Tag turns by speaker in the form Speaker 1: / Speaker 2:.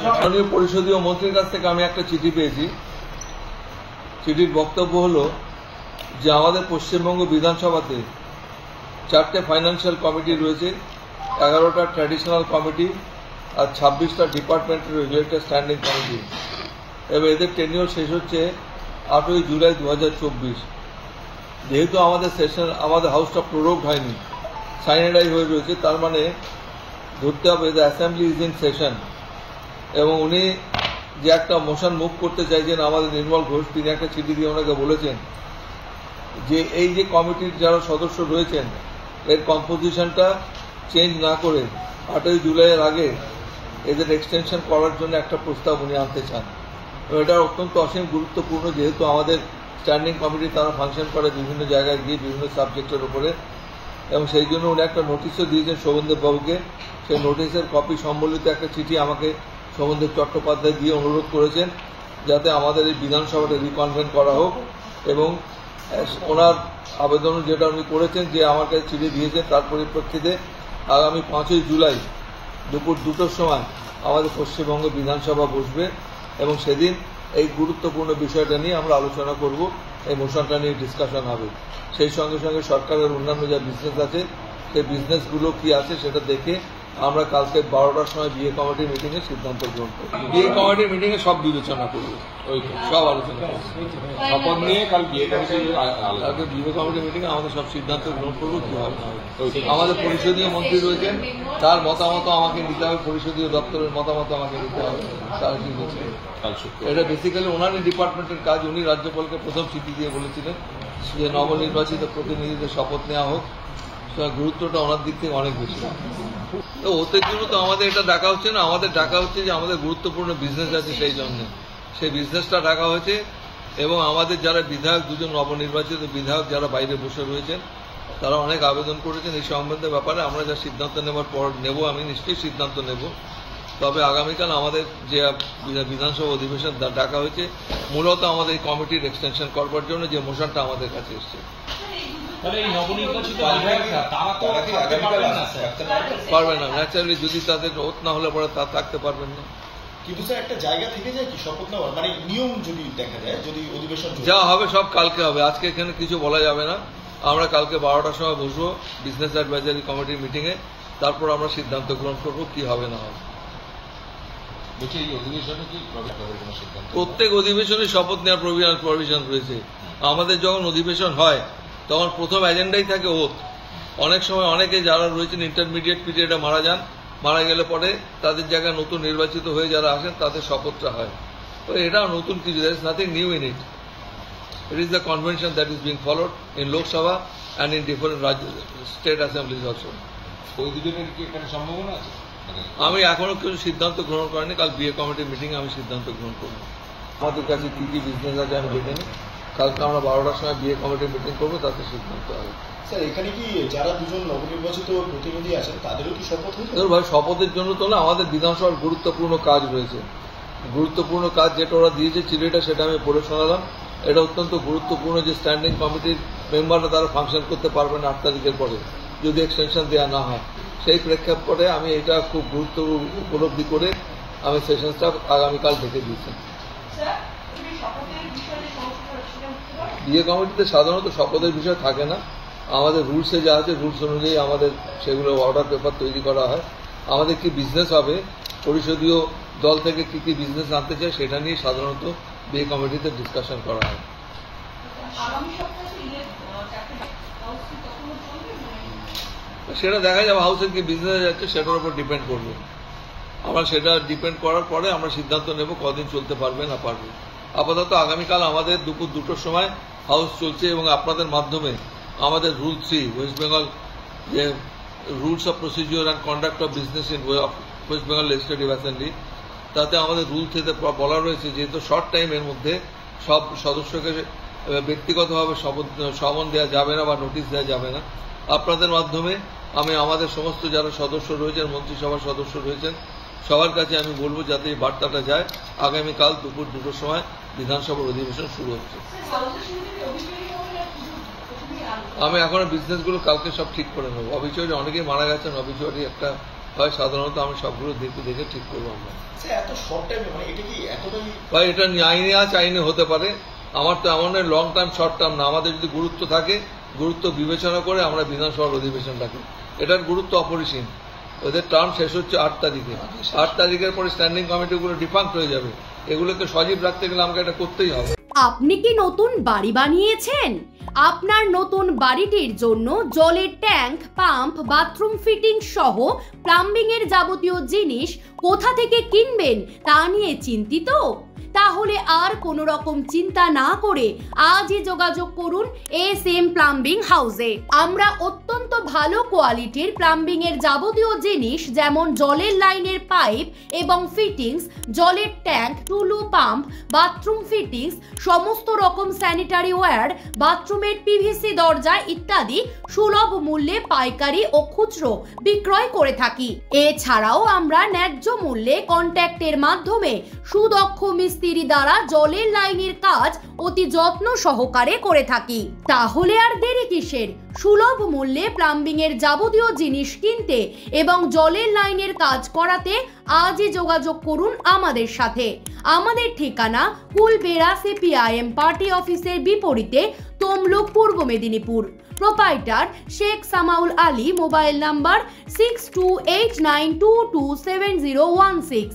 Speaker 1: মাননীয় পরিষদীয় মন্ত্রীর কাছ থেকে আমি একটা চিঠি পেয়েছি। চিঠির বক্তব্য হলো যে আমাদের পশ্চিমবঙ্গ বিধানসভাতে 4টে ফাইন্যান্সিয়াল কমিটি রয়েছে, 11টা ট্র্যাডিশনাল কমিটি আর 26টা ডিপার্টমেন্টের রিলেটেড স্ট্যান্ডিং কমিটি, এবং এদের টেনিওর শেষ হচ্ছে 8ই জুলাই 2024। যেহেতু আমাদের সেশন, আমাদের হাউসটা প্রোরোগড হয়নি, সাইনেডাই হয়ে রয়েছে, তার মানে ধরতে হবে the assembly is in session. এবং উনি যে একটা মোশন মুভ করতে চাইছেন, আমাদের নির্মল ঘোষ, তিনি একটা চিঠি দিয়ে ওনাকে বলেছেন যে এই যে কমিটির যারা সদস্য রয়েছেন এর কম্পোজিশনটা চেঞ্জ না করে 8ই জুলাইয়ের আগে এদের এক্সটেনশন করার জন্য একটা প্রস্তাব উনি আনতে চান। এবং এটা অত্যন্ত অসীম গুরুত্বপূর্ণ, যেহেতু আমাদের স্ট্যান্ডিং কমিটি তারা ফাংশন করে বিভিন্ন জায়গায় গিয়ে বিভিন্ন সাবজেক্টের উপরে, এবং সেই জন্য উনি একটা নোটিশও দিয়েছেন শোভনদেব বাবুকে। সেই নোটিশের কপি সম্বলিত একটা চিঠি আমাকে শোভনদেব চট্টোপাধ্যায় দিয়ে অনুরোধ করেছেন যাতে আমাদের এই বিধানসভাটা রিকনভেন করা হোক। এবং ওনার আবেদন যেটা উনি করেছেন, যে আমার কাছে চিঠি দিয়েছেন, তার পরিপ্রেক্ষিতে আগামী 5ই জুলাই দুপুর 2টোর সময় আমাদের পশ্চিমবঙ্গ বিধানসভা বসবে, এবং সেদিন এই গুরুত্বপূর্ণ বিষয়টা নিয়ে আমরা আলোচনা করব, এই মোশনটা নিয়ে ডিসকাশন হবে। সেই সঙ্গে সঙ্গে সরকারের অন্যান্য যা বিজনেস আছে সেই বিজনেসগুলো কি আছে সেটা দেখে আমরা কালকে 12টার সময় বিএ কমিটির মিটিংয়ে সিদ্ধান্ত গ্রহণ করব। বিএ কমিটির মিটিংয়ে সব বিবেচনা করব, সব আলোচনা করব।
Speaker 2: শপথ নিয়ে কাল বিএ
Speaker 1: কমিটির মিটিংয়ে আমাদের সব সিদ্ধান্ত গ্রহণ করবো কি হবে। আমাদের পরিষদীয় মন্ত্রী রয়েছেন, তার মতামত আমাকে নিতে হবে, পরিষদীয় দপ্তরের মতামত আমাকে নিতে হবে। তার কি বলছে, এটা বেসিক্যালি ওনারই ডিপার্টমেন্টের কাজ। উনি রাজ্যপালকে প্রথম চিঠি দিয়ে বলেছিলেন যে নবনির্বাচিত প্রতিনিধিদের শপথ নেওয়া হোক, গুরুত্বটা ওনার দিক থেকে অনেক বেশি। তো ওদের জন্য তো আমাদের এটা ডাকা হচ্ছে না, আমাদের ডাকা হচ্ছে যে আমাদের গুরুত্বপূর্ণ বিজনেস আছে, সেই জন্য সেই বিজনেসটা ডাকা হয়েছে। এবং আমাদের যারা বিধায়ক, 2জন নবনির্বাচিত বিধায়ক যারা বাইরে বসে রয়েছেন, তারা অনেক আবেদন করেছেন এই সম্বন্ধে ব্যাপারে। আমরা যা সিদ্ধান্ত নেওয়ার পর নেব, আমি নিশ্চয়ই সিদ্ধান্ত নেব। তবে আগামীকাল আমাদের যে বিধানসভা অধিবেশন ডাকা হয়েছে মূলত আমাদের এই কমিটির এক্সটেনশন করবার জন্য, যে মোশনটা আমাদের কাছে এসছে। পারবে না, ন্যাচারালি যদি তাদের ওত না হলে পরে তা থাকতে পারবেন না।
Speaker 3: কিন্তু স্যার একটা জায়গা থেকে যায় কি শপথ নেওয়ার, মানে নিয়ম যদি দেখা যায়, যদি অধিবেশন
Speaker 1: যা হবে সব কালকে হবে, আজকে এখানে কিছু বলা যাবে না। আমরা কালকে 12টার সময় বসবো বিজনেস অ্যাডভাইজারি কমিটির মিটিংয়ে, তারপর আমরা সিদ্ধান্ত গ্রহণ করবো কি হবে না হবে। প্রত্যেক অধিবেশনে শপথ নেওয়ার প্রভিশন রয়েছে। আমাদের যখন অধিবেশন হয় তখন প্রথম এজেন্ডাই থাকে ওথ। অনেক সময় অনেকে যারা রয়েছেন ইন্টারমিডিয়েট পিরিয়ডে মারা যান, মারা গেলে পরে তাদের জায়গায় নতুন নির্বাচিত হয়ে যারা আসেন তাদের শপথটা হয়। তো এটাও নতুন কিছু, there is nothing new in it. It is the convention that is being followed in Lok Sabha and in different state assemblies also.
Speaker 2: ওই দুজনের কি এখানে সম্ভাবনা আছে?
Speaker 1: আমি এখনো কিছু সিদ্ধান্ত গ্রহণ করিনি, কাল বিএ কমিটির মিটিংয়ে আমি সিদ্ধান্ত গ্রহণ করব। আমাদের কাছে কি কি বিজনেস আছে আমি দেখে নিই, কালকে আমরা 12টার সময় বিএ কমিটির মিটিং করবো, তাতে সিদ্ধান্ত হবে।
Speaker 3: স্যার এখানে কি যারা 2জন নবনির্বাচিত প্রতিনিধি আছেন তাদেরও কি শপথ হয়েছে?
Speaker 1: ভাই শপথের জন্য তো না, আমাদের বিধানসভার গুরুত্বপূর্ণ কাজ রয়েছে। গুরুত্বপূর্ণ কাজ যেটা ওরা দিয়েছে চিঠিটা, সেটা আমি পড়ে শোনালাম। এটা অত্যন্ত গুরুত্বপূর্ণ যে স্ট্যান্ডিং কমিটির মেম্বাররা তারা ফাংশন করতে পারবেন 8 তারিখের পরে যদি এক্সটেনশন দেওয়া না হয়। সেই প্রেক্ষাপটে আমি এটা খুব গুরুত্ব উপলব্ধি করে আমি সেশনসটা আগামীকাল ডেকে দিয়েছি। বিএ কমিটিতে সাধারণত শপথের বিষয় থাকে না, আমাদের রুলসে যা আছে রুলস অনুযায়ী আমাদের সেগুলো অর্ডার পেপার তৈরি করা হয়। আমাদের কি বিজনেস হবে, পরিষদীয় দল থেকে কি কি বিজনেস আনতে চায় সেটা নিয়ে সাধারণত বিএ কমিটিতে ডিসকাশন করা হয়। সেটা দেখা যাবে হাউসের কি বিজনেস যাচ্ছে সেটার উপর ডিপেন্ড করবে। আমরা সেটা ডিপেন্ড করার পরে আমরা সিদ্ধান্ত নেব কদিন চলতে পারবে না পারবে। আপাতত আগামীকাল আমাদের দুপুর 2টোর সময় হাউস চলছে, এবং আপনাদের মাধ্যমে আমাদের রুল 3 ওয়েস্ট বেঙ্গল, যে rules of procedure and conduct of business in West Bengal legislative assembly, তাতে আমাদের রুল 3-তে বলা রয়েছে যেহেতু শর্ট টাইমের মধ্যে সব সদস্যকে ব্যক্তিগতভাবে সমন দেওয়া যাবে না বা নোটিশ দেওয়া যাবে না। আপনাদের মাধ্যমে আমি আমাদের সমস্ত যারা সদস্য রয়েছেন, মন্ত্রিসভার সদস্য রয়েছেন, সবার কাছে আমি বলবো যাতে এই বার্তাটা যায়। আগামীকাল দুপুর 2টোর সময় বিধানসভার অধিবেশন শুরু হচ্ছে। আমি এখন বিজনেসগুলো কালকে সব ঠিক করে নেব। অবিচুয়ারি অনেকেই মারা গেছেন, অবিচুয়ারি একটা হয় সাধারণত আমি সবগুলো দেখে ঠিক করবো আমরা।
Speaker 3: স্যার এত শর্ট টাইমে মানে এটা কি এতটাই
Speaker 1: ভাই এটা আইনে আছে, আইনে হতে পারে। আমার তো এমন লং টার্ম শর্ট টার্ম না, আমাদের যদি গুরুত্ব থাকে গুরুত্ব বিবেচনা করে আমরা বিধানসভার অধিবেশন রাখি। এটার গুরুত্ব অপরিসীম। ওদের টার্ম শেষ হচ্ছে 8 তারিখে। 8 তারিখের পরে স্ট্যান্ডিং কমিটিগুলো ডিফাঙ্ক্ট হয়ে যাবে। এগুলোকে সজীব রাখতে গেলে আমাকে এটা করতেই হবে।
Speaker 4: আপনি কি নতুন বাড়ি বানিয়েছেন? আপনার নতুন বাড়িটির জন্য জলের ট্যাঙ্ক, পাম্প, বাথরুম ফিটিং সহ প্লাম্বিং এর যাবতীয় জিনিস কোথা থেকে কিনবেন তা নিয়ে চিন্তিত? তাহলে আর কোনো রকম চিন্তা না করে আজই যোগাযোগ করুন SM প্লাম্বিং হাউসে। আমরা অত্যন্ত ভালো কোয়ালিটির প্লাম্বিং এর যাবতীয় জিনিস যেমন জলের লাইনের পাইপ এবং ফিটিংস, জলের ট্যাঙ্ক, টুলু পাম্প, বাথরুম ফিটিংস, সমস্ত রকম স্যানিটারি ওয়্যার, বাথরুমের PVC দরজা ইত্যাদি সুলভ মূল্যে পাইকারি ও খুচরো বিক্রয় করে থাকি। এছাড়াও আমরা ন্যায্য মূল্যে কন্ট্যাক্টের মাধ্যমে সুদক্ষ মিস্ত্রি দ্বারা জলের লাইনের কাজ অতি যত্ন সহকারে করে থাকি। তাহলে আর দেরি কিসের? সুলভ মূল্যে প্লাম্বিং এর যাবতীয় জিনিস কিনতে এবং জলের লাইনের কাজ করাতে আজই যোগাযোগ করুন আমাদের সাথে। আমাদের ঠিকানা কুলবেড়া CPIM পার্টি অফিসের বিপরীতে, তমলুক, পূর্ব Medinipur. Proprietor Sheikh Samaul Ali. Mobile number 6289227016।